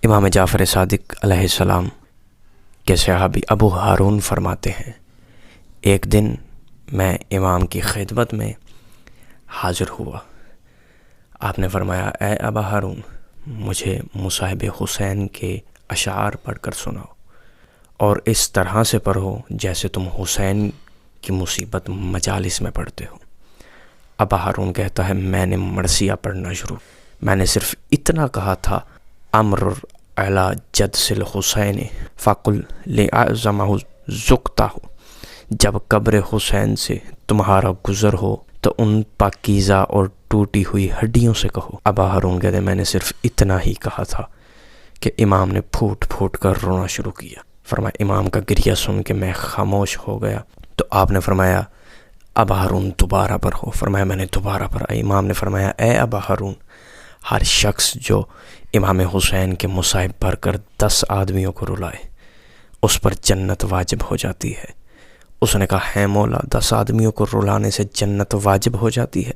امام جعفر صادق علیہ السلام کے صحابی ابو ہارون فرماتے ہیں، ایک دن میں امام کی خدمت میں حاضر ہوا۔ آپ نے فرمایا، اے ابا ہارون، مجھے مصاحب حسین کے اشعار پڑھ کر سناؤ، اور اس طرح سے پڑھو جیسے تم حسین کی مصیبت مجالس میں پڑھتے ہو۔ ابا ہارون کہتا ہے، میں نے مرثیہ پڑھنا شروع، میں نے صرف اتنا کہا تھا، امر علی جد سل حسین فقل لِأَعْظَمَهُ زُقْتَهُ، جب قبر حسین سے تمہارا گزر ہو تو ان پاکیزہ اور ٹوٹی ہوئی ہڈیوں سے کہو۔ ابا ہارون کہتے ہیں، میں نے صرف اتنا ہی کہا تھا کہ امام نے پھوٹ پھوٹ کر رونا شروع کیا۔ فرمایا، امام کا گریہ سن کے میں خاموش ہو گیا تو آپ نے فرمایا، ابا ہارون دوبارہ پڑھو۔ فرمایا، میں نے دوبارہ پڑھا۔ امام نے فرمایا، اے ابا ہارون، ہر شخص جو امام حسین کے مصائب پڑھ کر 10 آدمیوں کو رلائے اس پر جنت واجب ہو جاتی ہے۔ اس نے کہا، ہے مولا، 10 آدمیوں کو رلانے سے جنت واجب ہو جاتی ہے؟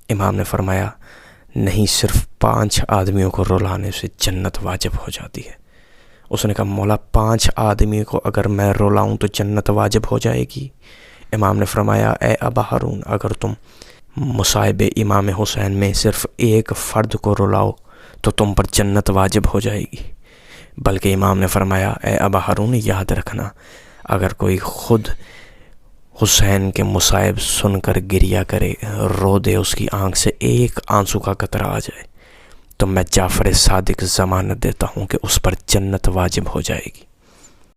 امام نے فرمایا، نہیں، صرف 5 آدمیوں کو رلانے سے جنت واجب ہو جاتی ہے۔ اس نے کہا، مولا، 5 آدمی کو اگر میں رلاؤں تو جنت واجب ہو جائے گی؟ امام نے فرمایا، اے ابا ہارون، اگر تم مصائب امام حسین میں صرف ایک فرد کو رلاؤ تو تم پر جنت واجب ہو جائے گی۔ بلکہ امام نے فرمایا، اے ابا ہارون، یاد رکھنا، اگر کوئی خود حسین کے مصائب سن کر گریہ کرے، رو دے، اس کی آنکھ سے ایک آنسو کا قطرہ آ جائے، تو میں جعفر صادق ضمانت دیتا ہوں کہ اس پر جنت واجب ہو جائے گی۔